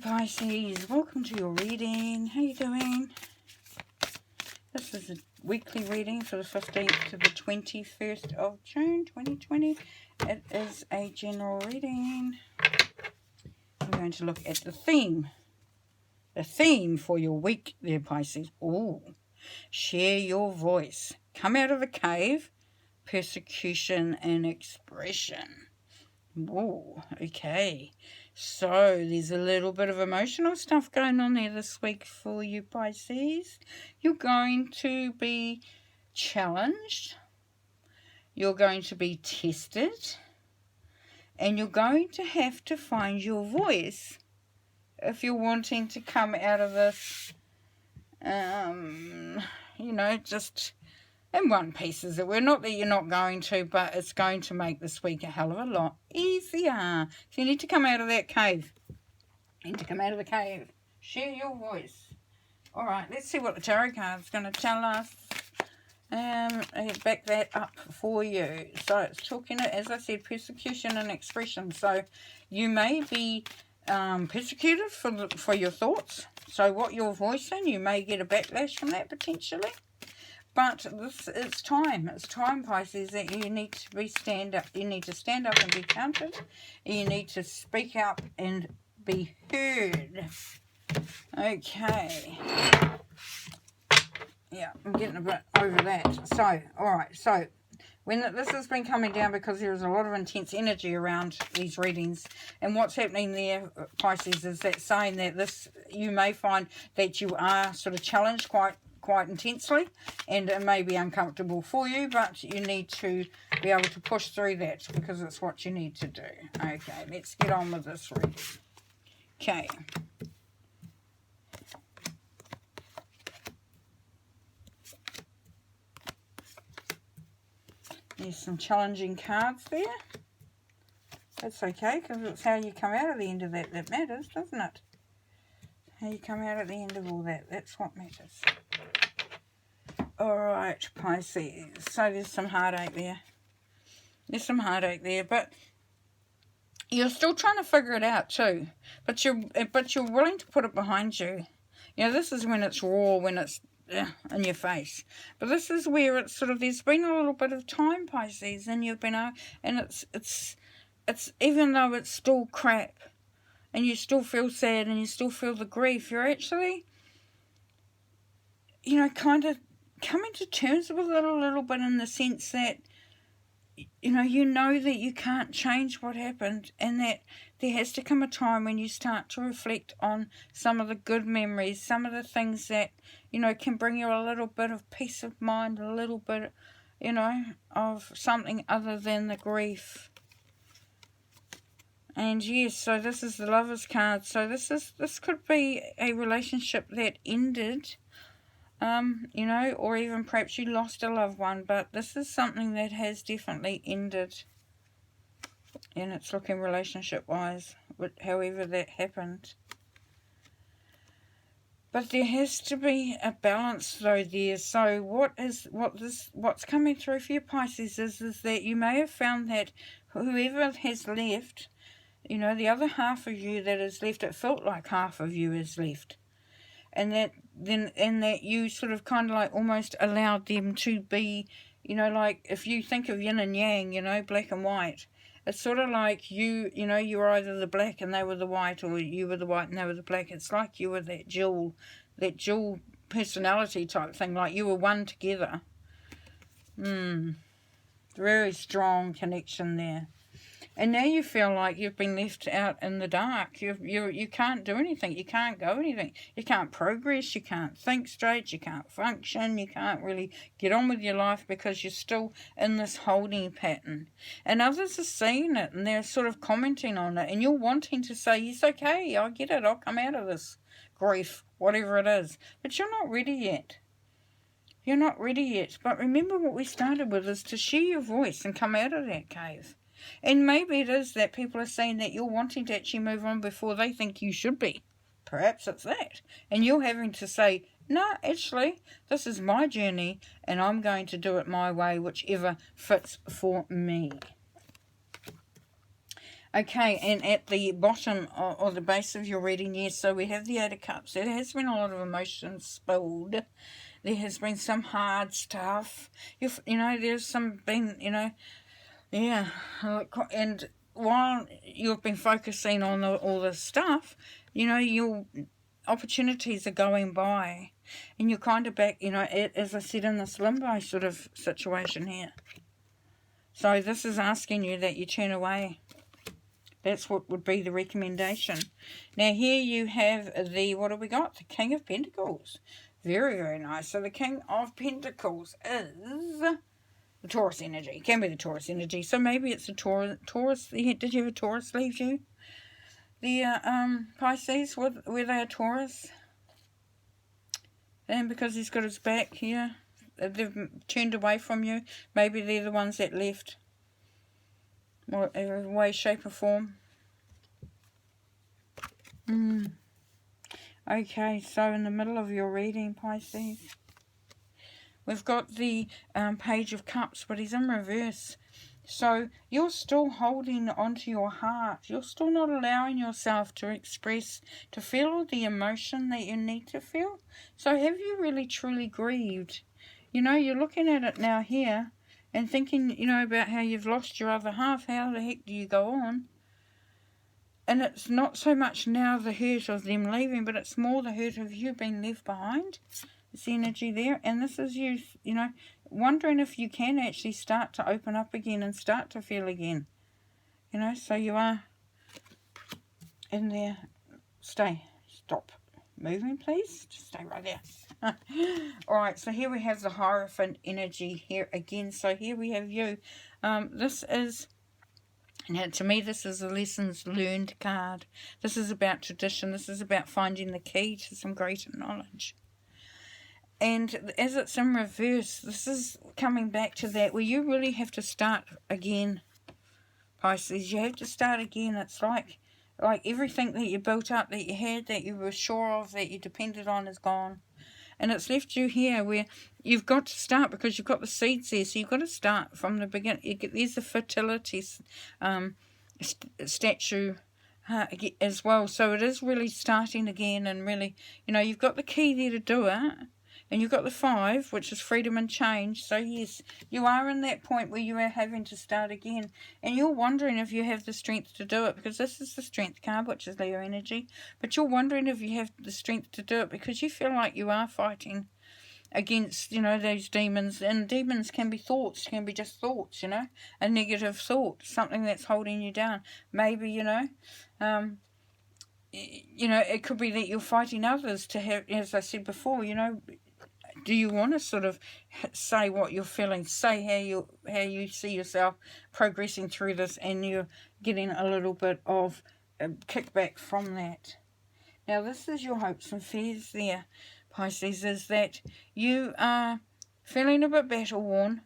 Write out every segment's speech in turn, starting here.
Pisces, welcome to your reading. How you doing? This is a weekly reading for the 15th to the 21st of June 2020. It is a general reading. I'm going to look at the theme. The theme for your week there, Pisces. Ooh, share your voice. Come out of the cave. Persecution and expression. Ooh, okay. So, there's a little bit of emotional stuff going on there this week for you, Pisces. You're going to be challenged. You're going to be tested. And you're going to have to find your voice if you're wanting to come out of this, just in one piece, as it were. Not that you're not going to, but it's going to make this week a hell of a lot easier. So you need to come out of that cave. You need to come out of the cave. Share your voice. Alright, let's see what the tarot card's going to tell us. Back that up for you. So it's talking, as I said, persecution and expression. So you may be persecuted for your thoughts. So what you're voicing, you may get a backlash from that potentially. But it's time. It's time, Pisces, that you need to stand up. You need to stand up and be counted. You need to speak up and be heard. Okay. Yeah, I'm getting a bit over that. So, alright. So, when this has been coming down because there's a lot of intense energy around these readings. And what's happening there, Pisces, is that saying that you may find that you are sort of challenged quite intensely, and it may be uncomfortable for you, but you need to be able to push through that because it's what you need to do. Okay, let's get on with this reading. Okay. There's some challenging cards there. That's okay, because it's how you come out at the end of that matters, doesn't it? How you come out at the end of all that, that's what matters. Alright, Pisces. So there's some heartache there. There's some heartache there, but you're still trying to figure it out too. But you're willing to put it behind you. You know, this is when it's raw, when it's in your face. But this is where it's sort of, there's been a little bit of time, Pisces, and you've been and it's even though it's still crap, and you still feel sad, and you still feel the grief, you're actually, kind of coming to terms with it a little bit, in the sense that you know that you can't change what happened, and that there has to come a time when you start to reflect on some of the good memories, some of the things that can bring you a little bit of peace of mind, a little bit of something other than the grief. And yes, so this is the Lovers card. So this could be a relationship that ended, or even perhaps you lost a loved one, but this is something that has definitely ended. And it's looking relationship-wise, however that happened. But there has to be a balance though there. So what's coming through for you, Pisces, is that you may have found that whoever has left, the other half of you that is left, it felt like half of you is left. And that you sort of kind of like almost allowed them to be, like if you think of yin and yang, black and white, it's sort of like you were either the black and they were the white, or you were the white and they were the black. It's like you were that dual personality type thing, like you were one together. Very strong connection there. And now you feel like you've been left out in the dark. You can't do anything. You can't go anything. You can't progress. You can't think straight. You can't function. You can't really get on with your life because you're still in this holding pattern. And others are seeing it and they're sort of commenting on it. And you're wanting to say, yes, okay, I get it. I'll come out of this grief, whatever it is. But you're not ready yet. You're not ready yet. But remember what we started with is to share your voice and come out of that cave. And maybe it is that people are saying that you're wanting to actually move on before they think you should be. Perhaps it's that. And you're having to say, no, actually, this is my journey and I'm going to do it my way, whichever fits for me. Okay, and at the bottom or the base of your reading, yes, so we have the Eight of Cups. There has been a lot of emotions spilled. There has been some hard stuff. You know, there's some been, you know, yeah. And while you've been focusing on all this stuff, you know, your opportunities are going by. And you're kind of back, you know, as I said, in this limbo sort of situation here. So this is asking you that you turn away. That's what would be the recommendation. Now here you have the, what have we got? The King of Pentacles. Very, very nice. So the King of Pentacles is the Taurus energy. It can be the Taurus energy. So maybe it's a Taurus. Did you have a Taurus leave you? The Pisces, were they a Taurus? And because he's got his back here, they've turned away from you. Maybe they're the ones that left. Whatever way, shape or form. Okay, so in the middle of your reading, Pisces, we've got the Page of Cups, but he's in reverse. So you're still holding onto your heart. You're still not allowing yourself to express, to feel the emotion that you need to feel. So have you really truly grieved? You know, you're looking at it now here and thinking, you know, about how you've lost your other half. How the heck do you go on? And it's not so much now the hurt of them leaving, but it's more the hurt of you being left behind. It's the energy there. And this is you, you know, wondering if you can actually start to open up again and start to feel again. You know, so you are in there. Stop moving, please. Just stay right there. Alright, so here we have the Hierophant energy here again. So here we have you. This is, now to me, this is a lessons learned card. This is about tradition. This is about finding the key to some greater knowledge. And as it's in reverse, this is coming back to that where you really have to start again, Pisces. You have to start again. It's like everything that you built up, that you had, that you were sure of, that you depended on is gone. And it's left you here where you've got to start because you've got the seeds there. So you've got to start from the beginning. There's the fertility statue as well. So it is really starting again and really, you know, you've got the key there to do it. And you've got the 5, which is freedom and change. So yes, you are in that point where you are having to start again. And you're wondering if you have the strength to do it. Because this is the strength card, which is Leo energy. But you're wondering if you have the strength to do it. Because you feel like you are fighting against, you know, those demons. And demons can be thoughts. Can be just thoughts, you know. A negative thought. Something that's holding you down. Maybe, you know, it could be that you're fighting others to have, as I said before, you know. Do you want to sort of say what you're feeling, say how you see yourself progressing through this, and you're getting a little bit of kickback from that? Now, this is your hopes and fears there, Pisces, is that you are feeling a bit battle-worn,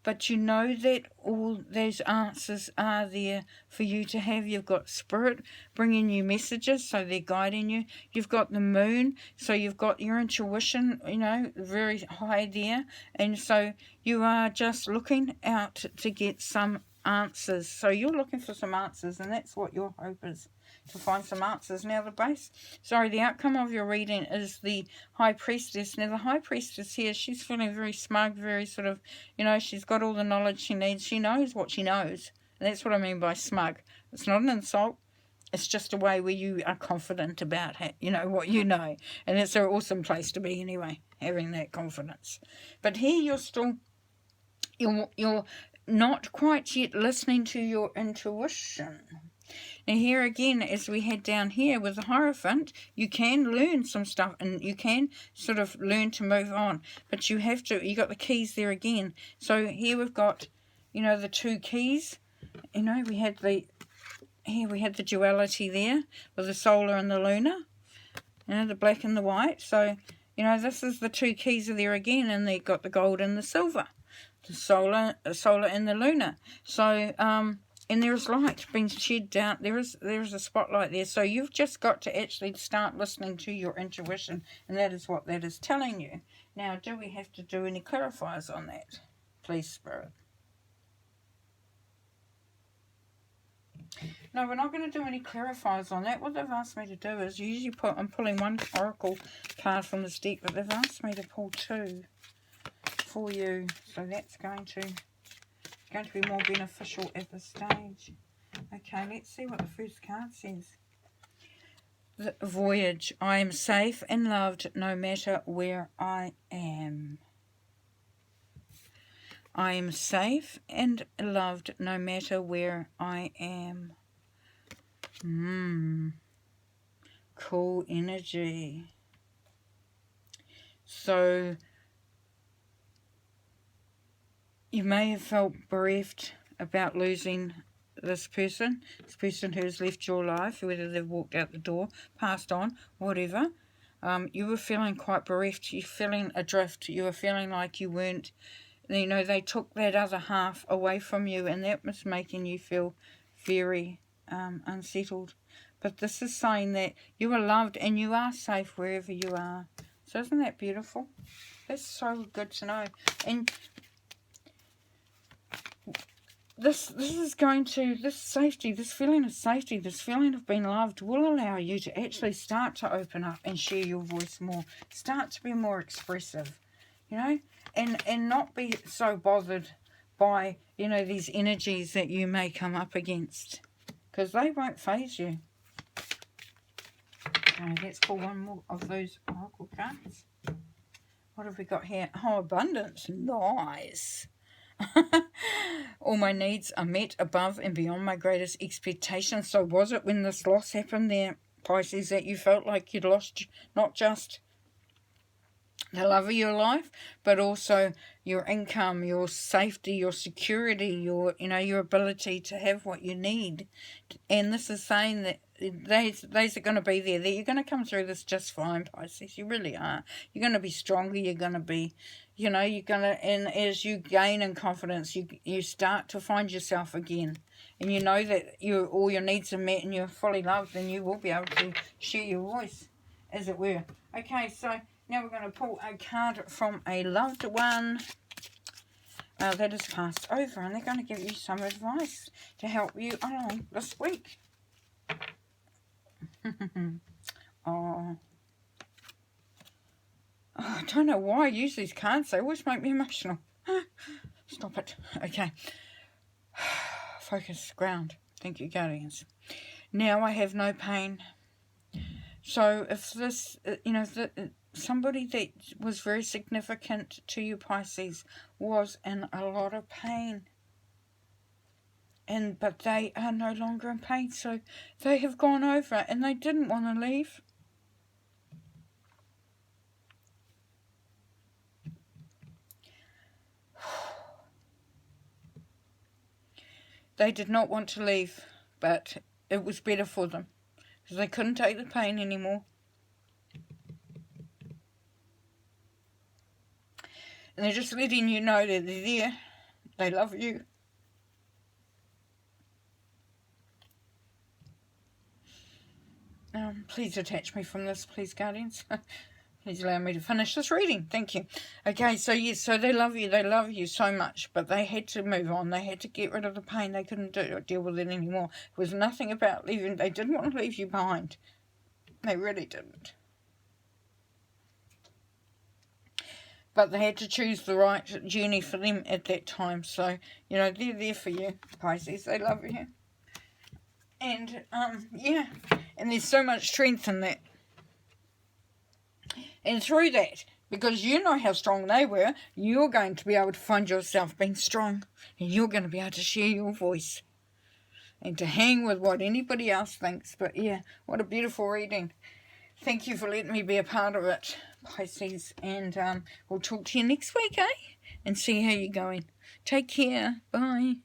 but you know that all those answers are there for you to have. You've got Spirit bringing you messages, so they're guiding you. You've got the Moon, so you've got your intuition, you know, very high there. And so you are just looking out to get some answers. So you're looking for some answers, and that's what your hope is, to find some answers. Now the outcome of your reading is the High Priestess. Now the High Priestess here, she's feeling very smug, very sort of, you know, she's got all the knowledge she needs. She knows what she knows. And that's what I mean by smug. It's not an insult. It's just a way where you are confident about, you know, what you know. And it's an awesome place to be anyway, having that confidence. But here you're still, you're not quite yet listening to your intuition. Now here again, as we had down here with the Hierophant, you can learn some stuff and you can sort of learn to move on. But you have to, you got the keys there again. So here we've got, you know, the 2 keys. You know, we had the duality there with the solar and the lunar. You know, the black and the white. So, you know, this is the 2 keys are there again, and they've got the gold and the silver. The solar and the lunar. So, and there's light being shed down. There is a spotlight there. So you've just got to actually start listening to your intuition, and that is what that is telling you. Now, do we have to do any clarifiers on that? Please, Spirit. No, we're not going to do any clarifiers on that. What they've asked me to do is usually I'm pulling one oracle card from this deck, but they've asked me to pull 2 for you. So that's going to be more beneficial at this stage. Okay, let's see what the first card says. The voyage. I am safe and loved no matter where I am. I am safe and loved no matter where I am. Cool energy. So you may have felt bereft about losing this person who has left your life, whether they've walked out the door, passed on, whatever. You were feeling quite bereft. You're feeling adrift. You were feeling like you weren't, you know, they took that other half away from you, and that was making you feel very unsettled. But this is saying that you are loved and you are safe wherever you are. So isn't that beautiful? That's so good to know. And this safety, this feeling of safety, this feeling of being loved will allow you to actually start to open up and share your voice more. Start to be more expressive, you know, and not be so bothered by, you know, these energies that you may come up against, because they won't faze you. Okay, let's pull one more of those oracle cards. What have we got here? Oh, abundance. Nice. All my needs are met above and beyond my greatest expectations. So was it when this loss happened there, Pisces, that you felt like you'd lost not just the love of your life, but also your income, your safety, your security, your, you know, your ability to have what you need? And this is saying that those are going to be there. That you're going to come through this just fine, Pisces. You really are. You're going to be stronger. You're going to be, you know, you're going to, and as you gain in confidence, you start to find yourself again. And you know that all your needs are met and you're fully loved, and you will be able to share your voice, as it were. Okay, so now we're going to pull a card from a loved one that has passed over, and they're going to give you some advice to help you along this week. Oh, I don't know why I use these cards. They always make me emotional. Stop it. Okay. Focus, ground. Thank you, guardians. Now I have no pain. So if this, you know, somebody that was very significant to you, Pisces, was in a lot of pain. But they are no longer in pain, so they have gone over, and they didn't want to leave. They did not want to leave, but it was better for them, because they couldn't take the pain anymore. And they're just letting you know that they're there. They love you. Please detach me from this, please, guardians. Please allow me to finish this reading. Thank you. Okay, so yes, so they love you. They love you so much, but they had to move on. They had to get rid of the pain. They couldn't deal with it anymore. It was nothing about leaving. They didn't want to leave you behind. They really didn't. But they had to choose the right journey for them at that time. So, you know, they're there for you, Pisces. They love you. And, yeah, and there's so much strength in that. And through that, because you know how strong they were, you're going to be able to find yourself being strong. And you're going to be able to share your voice. And to hang with what anybody else thinks. But, yeah, what a beautiful reading. Thank you for letting me be a part of it, Pisces. And we'll talk to you next week, eh? And see how you're going. Take care. Bye.